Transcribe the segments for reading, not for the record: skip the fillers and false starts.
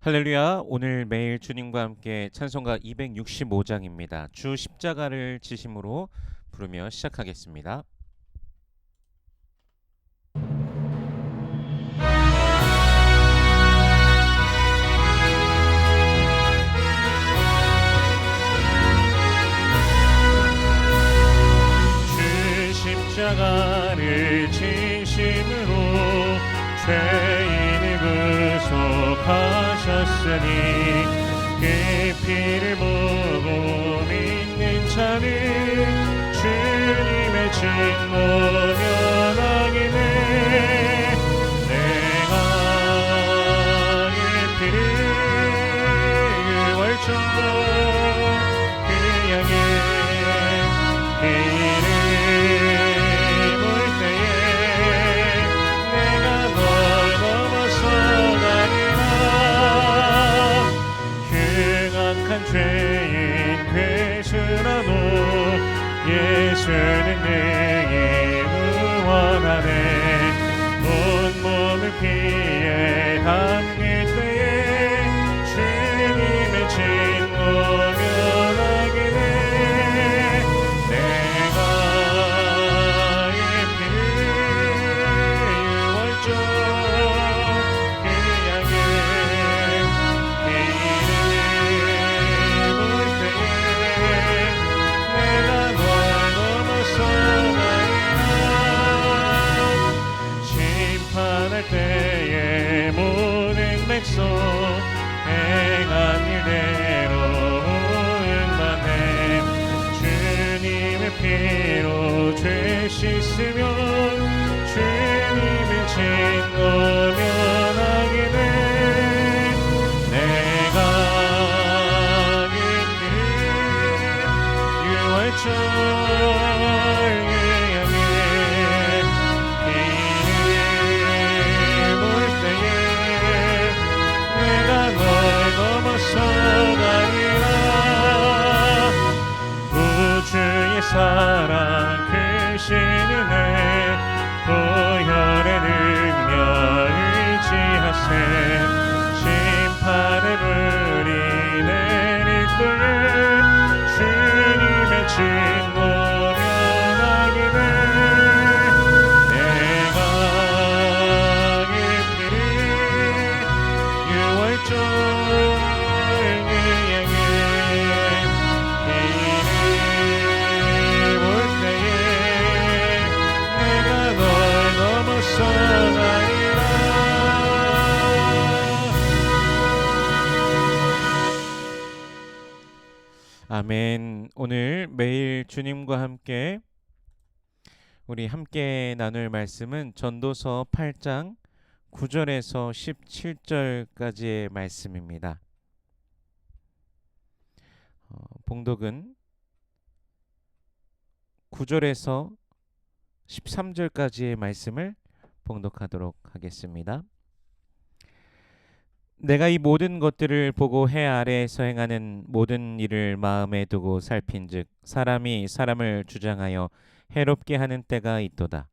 할렐루야. 오늘 매일 주님과 함께 찬송가 265장입니다. 주 십자가를 지심으로 부르며 시작하겠습니다. 주 십자가를 지심으로 죄인을 구속하셨으니 그 피를 보고 믿는 자는 주님의 증거 면하기네. 내가 그 피를 월정 그 양의 피를 볼 때에 내가 널 넘어서 가리라. 흉악한 죄인 괴수라도 예수는 내게 구원하네. 온몸을 피에 담길 때에 주님의 진노 면하기네. 내가 이 피를 월정 그 양의 피를 볼 때에 내가 널 넘어서 가리라. 심판할 때에 모든 백성 행한 일대로 응만해. 주님의 피로 죄 씻으면 주님의 진노 면하기네. 내가 그 유월절 양의 피를 볼 때에 내가 널 넘어서 가리라. 우주의 사랑 크신 은혜 보혈의 능력 의지하세. 심판의 불이 내릴 때에 주님의 진노 면하기네. 내가 이 피를 유월절 양의 피를 볼 때에 내가 널 넘어서 가리라. 아멘. 오늘 매일 주님과 함께 우리 함께 나눌 말씀은 전도서 8장 9절에서 17절까지의 말씀입니다. 봉독은 9절에서 13절까지의 말씀을 봉독하도록 하겠습니다. 내가 이 모든 것들을 보고 해 아래에서 행하는 모든 일을 마음에 두고 살핀즉 사람이 사람을 주장하여 해롭게 하는 때가 있도다.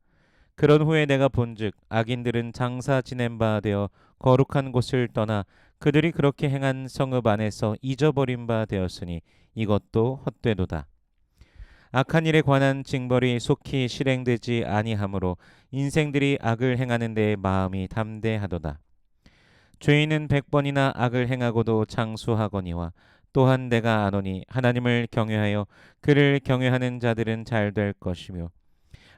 그런 후에 내가 본즉 악인들은 장사 지낸 바 되어 거룩한 곳을 떠나 그들이 그렇게 행한 성읍 안에서 잊어버린 바 되었으니 이것도 헛되도다. 악한 일에 관한 징벌이 속히 실행되지 아니하므로 인생들이 악을 행하는 데에 마음이 담대하도다. 죄인은 100번이나 악을 행하고도 장수하거니와 또한 내가 아노니 하나님을 경외하여 그를 경외하는 자들은 잘 될 것이며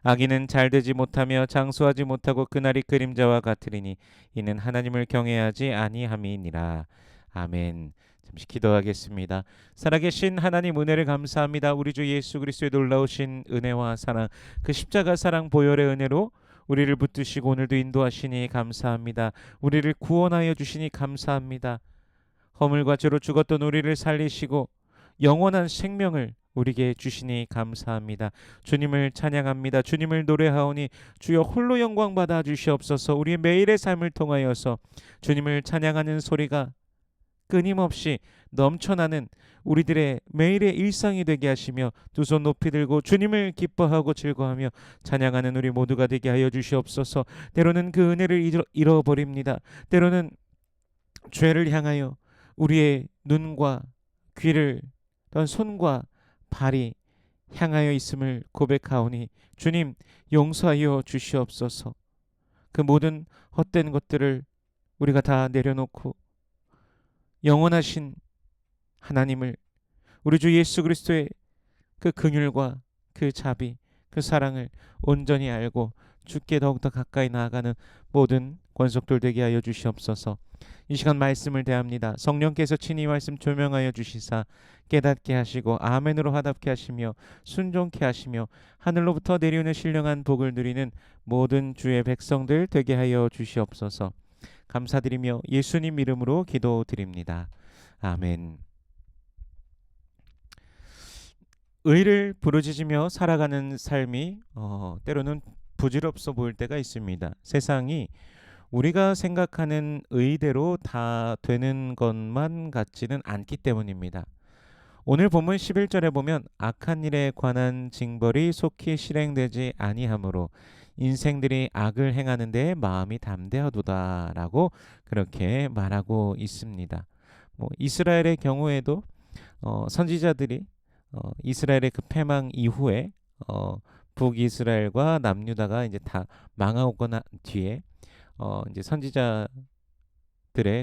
악인은 잘되지 못하며 장수하지 못하고 그날이 그림자와 같으리니 이는 하나님을 경외하지 아니함이니라. 아멘. 잠시 기도하겠습니다. 살아계신 하나님 은혜를 감사합니다. 우리 주 예수 그리스도의 놀라우신 은혜와 사랑, 그 십자가 사랑 보혈의 은혜로 우리를 붙드시고 오늘도 인도하시니 감사합니다. 우리를 구원하여 주시니 감사합니다. 허물과 죄로 죽었던 우리를 살리시고 영원한 생명을 우리에게 주시니 감사합니다. 주님을 찬양합니다. 주님을 노래하오니 주여 홀로 영광 받아 주시옵소서. 우리의 매일의 삶을 통하여서 주님을 찬양하는 소리가 끊임없이 넘쳐나는 우리들의 매일의 일상이 되게 하시며 두 손 높이 들고 주님을 기뻐하고 즐거워하며 찬양하는 우리 모두가 되게 하여 주시옵소서. 때로는 그 은혜를 잃어버립니다. 때로는 죄를 향하여 우리의 눈과 귀를 또한 손과 발이 향하여 있음을 고백하오니 주님 용서하여 주시옵소서. 그 모든 헛된 것들을 우리가 다 내려놓고 영원하신 하나님을, 우리 주 예수 그리스도의 그 긍휼과 그 자비, 그 사랑을 온전히 알고 주께 더욱더 가까이 나아가는 모든 권속들 되게 하여 주시옵소서. 이 시간 말씀을 대합니다. 성령께서 친히 말씀 조명하여 주시사 깨닫게 하시고 아멘으로 화답케 하시며 순종케 하시며 하늘로부터 내려오는 신령한 복을 누리는 모든 주의 백성들 되게 하여 주시옵소서. 감사드리며 예수님 이름으로 기도드립니다. 아멘. 의를 부르짖으며 살아가는 삶이 때로는 부질없어 보일 때가 있습니다. 세상이 우리가 생각하는 의대로 다 되는 것만 같지는 않기 때문입니다. 오늘 본문 11절에 보면 악한 일에 관한 징벌이 속히 실행되지 아니하므로 인생들이 악을 행하는 데 마음이 담대하도다라고 그렇게 말하고 있습니다. 이스라엘의 경우에도 선지자들이 이스라엘의 그 패망 이후에 북이스라엘과 남유다가 이제 다 망하고 난 뒤에 이제 선지자들의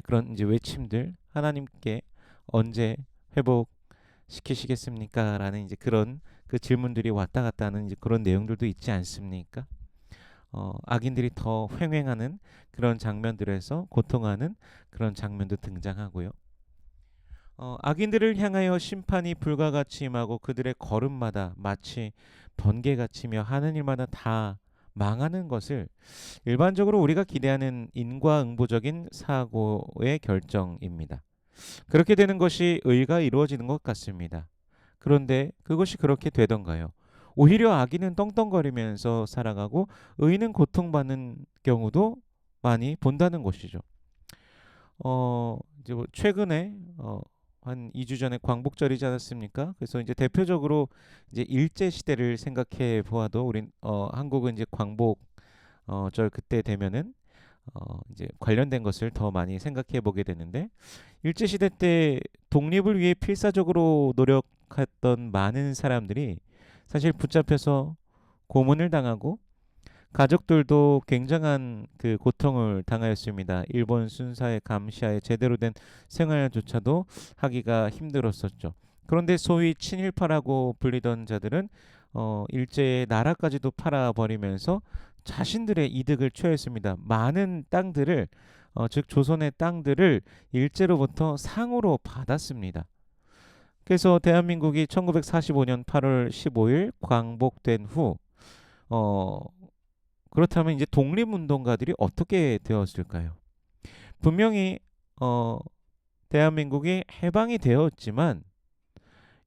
그런 이제 외침들, 하나님께 언제 회복시키시겠습니까? 라는 이제 그런 그 질문들이 왔다 갔다 하는 이제 그런 내용들도 있지 않습니까? 악인들이 더 횡행하는 그런 장면들에서 고통하는 그런 장면도 등장하고요. 악인들을 향하여 심판이 불가같이 임하고 그들의 걸음마다 마치 번개같이며 하는 일마다 다 망하는 것을 일반적으로 우리가 기대하는 인과응보적인 사고의 결정입니다. 그렇게 되는 것이 의가 이루어지는 것 같습니다. 그런데 그것이 그렇게 되던가요? 오히려 악인은 떵떵거리면서 살아가고 의인은 고통받는 경우도 많이 본다는 것이죠. 이제 최근에 한 2주 전에 광복절이지 않았습니까? 그래서 이제 대표적으로 이제 일제 시대를 생각해 보아도 우린 한국은 이제 광복 절 그때 되면은 이제 관련된 것을 더 많이 생각해 보게 되는데 일제 시대 때 독립을 위해 필사적으로 노력했던 많은 사람들이 사실 붙잡혀서 고문을 당하고 가족들도 굉장한 그 고통을 당하였습니다. 일본 순사의 감시하에 제대로 된 생활조차도 하기가 힘들었었죠. 그런데 소위 친일파라고 불리던 자들은 일제의 나라까지도 팔아버리면서 자신들의 이득을 취하였습니다. 많은 땅들을 즉 조선의 땅들을 일제로부터 상으로 받았습니다. 그래서 대한민국이 1945년 8월 15일 광복된 후 그렇다면 이제 독립운동가들이 어떻게 되었을까요? 분명히 대한민국이 해방이 되었지만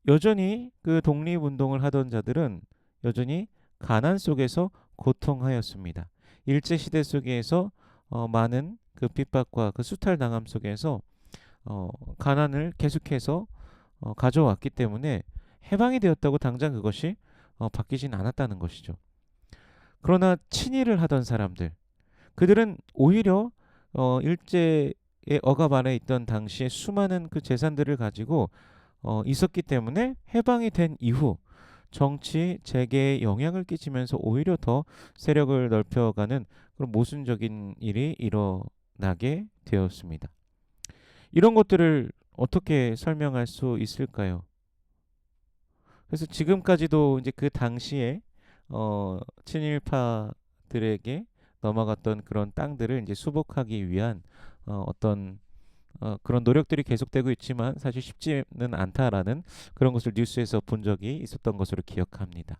여전히 그 독립운동을 하던 자들은 여전히 가난 속에서 고통하였습니다. 일제 시대 속에서 많은 그 핍박과 그 수탈당함 속에서 가난을 계속해서 가져왔기 때문에 해방이 되었다고 당장 그것이 바뀌진 않았다는 것이죠. 그러나 친일을 하던 사람들, 그들은 오히려 일제의 억압 안에 있던 당시에 수많은 그 재산들을 가지고 있었기 때문에 해방이 된 이후 정치 재계에 영향을 끼치면서 오히려 더 세력을 넓혀가는 그런 모순적인 일이 일어나게 되었습니다. 이런 것들을 어떻게 설명할 수 있을까요? 그래서 지금까지도 이제 그 당시에 친일파들에게 넘어갔던 그런 땅들을 이제 수복하기 위한 어떤 그런 노력들이 계속되고 있지만 사실 쉽지는 않다라는 그런 것을 뉴스에서 본 적이 있었던 것으로 기억합니다.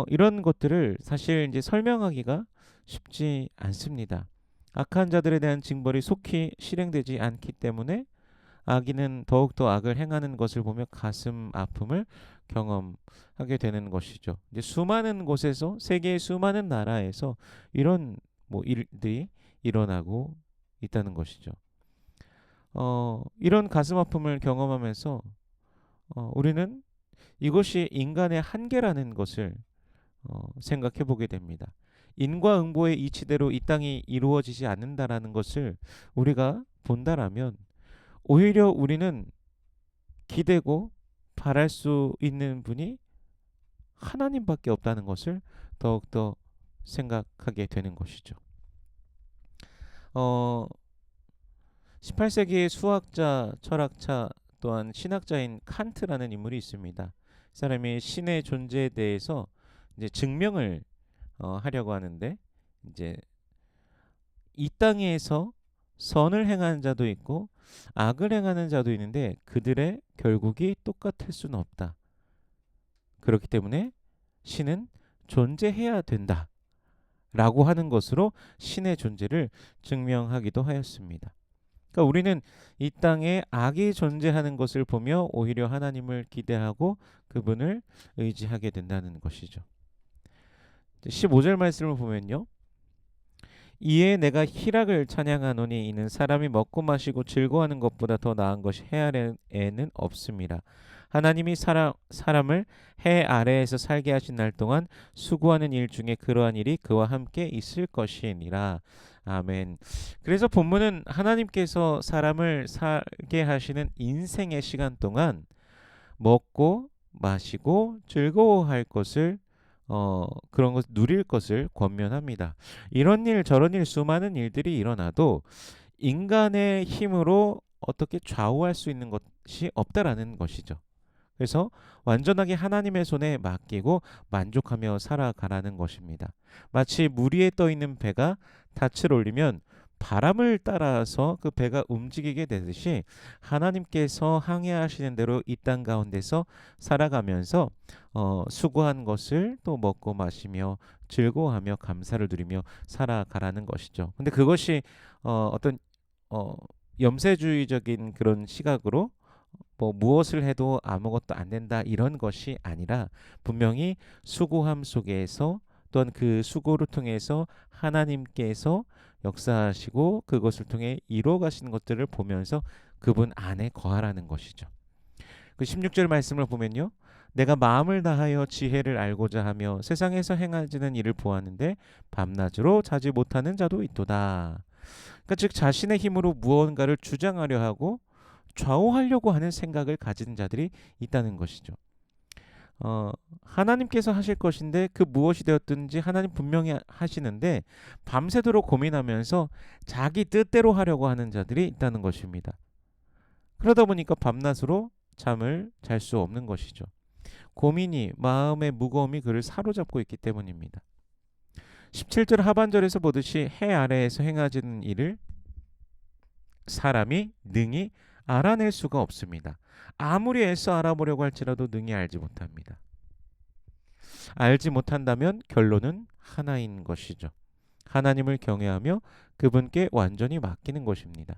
이런 것들을 사실 이제 설명하기가 쉽지 않습니다. 악한 자들에 대한 징벌이 속히 실행되지 않기 때문에 악인은 더욱더 악을 행하는 것을 보며 가슴 아픔을 경험하게 되는 것이죠. 이제 수많은 곳에서 세계의 수많은 나라에서 이런 일들이 일어나고 있다는 것이죠. 이런 가슴 아픔을 경험하면서 우리는 이것이 인간의 한계라는 것을 생각해 보게 됩니다. 인과응보의 이치대로 이 땅이 이루어지지 않는다라는 것을 우리가 본다라면 오히려 우리는 기대고 바랄 수 있는 분이 하나님밖에 없다는 것을 더욱더 생각하게 되는 것이죠. 어, 18세기의 수학자, 철학자 또한 신학자인 칸트라는 인물이 있습니다. 이 사람이 신의 존재에 대해서 이제 증명을 하려고 하는데 이제 이 땅에서 선을 행하는 자도 있고 악을 행하는 자도 있는데 그들의 결국이 똑같을 수는 없다. 그렇기 때문에 신은 존재해야 된다. 라고 하는 것으로 신의 존재를 증명하기도 하였습니다. 그러니까 우리는 이 땅에 악이 존재하는 것을 보며 오히려 하나님을 기대하고 그분을 의지하게 된다는 것이죠. 15절 말씀을 보면요. 이에 내가 희락을 찬양하노니 이는 사람이 먹고 마시고 즐거워하는 것보다 더 나은 것이 해 아래에는 없습니다. 하나님이 사람을 해 아래에서 살게 하신 날 동안 수고하는 일 중에 그러한 일이 그와 함께 있을 것이니라. 아멘. 그래서 본문은 하나님께서 사람을 살게 하시는 인생의 시간 동안 먹고 마시고 즐거워할 것을 그런 것 누릴 것을 권면합니다. 이런 일 저런 일 수많은 일들이 일어나도 인간의 힘으로 어떻게 좌우할 수 있는 것이 없다라는 것이죠. 그래서 완전하게 하나님의 손에 맡기고 만족하며 살아가라는 것입니다. 마치 물 위에 떠 있는 배가 닻을 올리면 바람을 따라서 그 배가 움직이게 되듯이 하나님께서 항해하시는 대로 이 땅 가운데서 살아가면서 수고한 것을 또 먹고 마시며 즐거워하며 감사를 누리며 살아가라는 것이죠. 근데 그것이 어떤 염세주의적인 그런 시각으로 뭐 무엇을 해도 아무것도 안 된다 이런 것이 아니라 분명히 수고함 속에서 또한 그 수고를 통해서 하나님께서 역사하시고 그것을 통해 이루어 가시는 것들을 보면서 그분 안에 거하라는 것이죠. 그 16절 말씀을 보면요. 내가 마음을 다하여 지혜를 알고자 하며 세상에서 행하지는 일을 보았는데 밤낮으로 자지 못하는 자도 있도다. 그러니까 즉 자신의 힘으로 무언가를 주장하려 하고 좌우하려고 하는 생각을 가진 자들이 있다는 것이죠. 하나님께서 하실 것인데 그 무엇이 되었든지 하나님 분명히 하시는데 밤새도록 고민하면서 자기 뜻대로 하려고 하는 자들이 있다는 것입니다. 그러다 보니까 밤낮으로 잠을 잘 수 없는 것이죠. 고민이 마음의 무거움이 그를 사로잡고 있기 때문입니다. 17절 하반절에서 보듯이 해 아래에서 행하지는 일을 사람이 능히 알아낼 수가 없습니다. 아무리 애써 알아보려고 할지라도 능히 알지 못합니다. 알지 못한다면 결론은 하나인 것이죠. 하나님을 경외하며 그분께 완전히 맡기는 것입니다.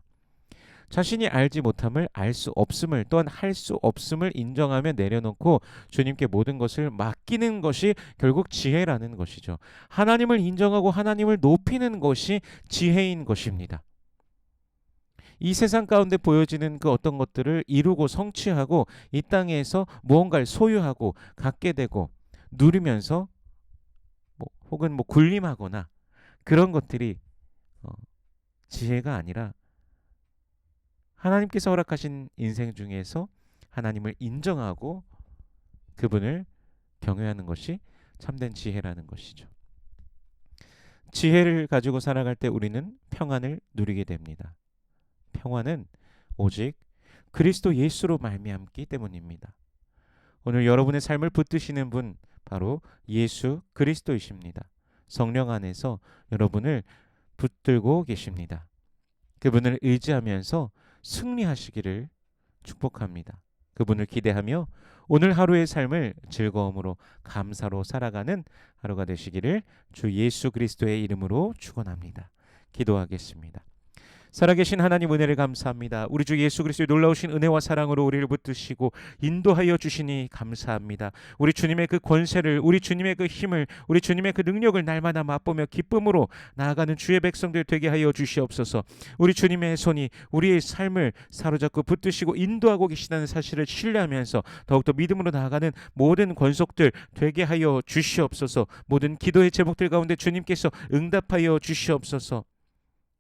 자신이 알지 못함을 알 수 없음을 또한 할 수 없음을 인정하며 내려놓고 주님께 모든 것을 맡기는 것이 결국 지혜라는 것이죠. 하나님을 인정하고 하나님을 높이는 것이 지혜인 것입니다. 이 세상 가운데 보여지는 그 어떤 것들을 이루고 성취하고 이 땅에서 무언가를 소유하고 갖게 되고 누리면서 혹은 군림하거나 그런 것들이 지혜가 아니라 하나님께서 허락하신 인생 중에서 하나님을 인정하고 그분을 경외하는 것이 참된 지혜라는 것이죠. 지혜를 가지고 살아갈 때 우리는 평안을 누리게 됩니다. 평안은 오직 그리스도 예수로 말미암기 때문입니다. 오늘 여러분의 삶을 붙드시는 분 바로 예수 그리스도이십니다. 성령 안에서 여러분을 붙들고 계십니다. 그분을 의지하면서 승리하시기를 축복합니다. 그분을 기대하며 오늘 하루의 삶을 즐거움으로 감사로 살아가는 하루가 되시기를 주 예수 그리스도의 이름으로 축원합니다. 기도하겠습니다. 살아계신 하나님 은혜를 감사합니다. 우리 주 예수 그리스도의 놀라우신 은혜와 사랑으로 우리를 붙드시고 인도하여 주시니 감사합니다. 우리 주님의 그 권세를, 우리 주님의 그 힘을, 우리 주님의 그 능력을 날마다 맛보며 기쁨으로 나아가는 주의 백성들 되게 하여 주시옵소서. 우리 주님의 손이 우리의 삶을 사로잡고 붙드시고 인도하고 계시다는 사실을 신뢰하면서 더욱더 믿음으로 나아가는 모든 권속들 되게 하여 주시옵소서. 모든 기도의 제목들 가운데 주님께서 응답하여 주시옵소서.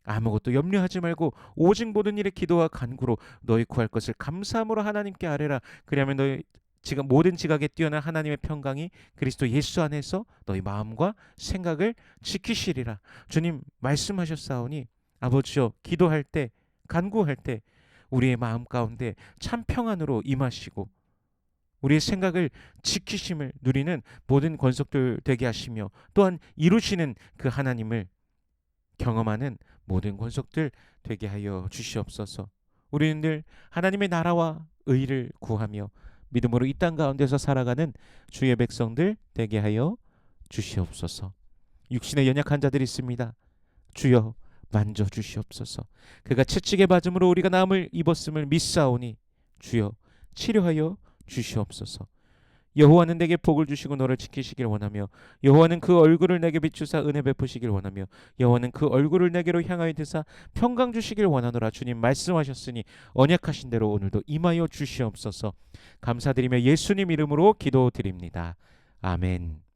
아무것도 염려하지 말고 오직 모든 일에 기도와 간구로 너희 구할 것을 감사함으로 하나님께 아뢰라. 그러면 너희 지금 모든 지각에 뛰어난 하나님의 평강이 그리스도 예수 안에서 너희 마음과 생각을 지키시리라. 주님 말씀하셨사오니 아버지여, 기도할 때 간구할 때 우리의 마음 가운데 참 평안으로 임하시고 우리의 생각을 지키심을 누리는 모든 권속들 되게 하시며 또한 이루시는 그 하나님을 경험하는 모든 권속들 되게 하여 주시옵소서. 우리는 늘 하나님의 나라와 의를 구하며 믿음으로 이 땅 가운데서 살아가는 주의 백성들 되게 하여 주시옵소서. 육신에 연약한 자들이 있습니다. 주여 만져 주시옵소서. 그가 채찍에 맞음으로 우리가 나음을 입었음을 믿사오니 주여 치료하여 주시옵소서. 여호와는 내게 복을 주시고 너를 지키시길 원하며 여호와는 그 얼굴을 내게 비추사 은혜 베푸시길 원하며 여호와는 그 얼굴을 내게로 향하여 드사 평강 주시길 원하노라. 주님 말씀하셨으니 언약하신 대로 오늘도 임하여 주시옵소서. 감사드리며 예수님 이름으로 기도드립니다. 아멘.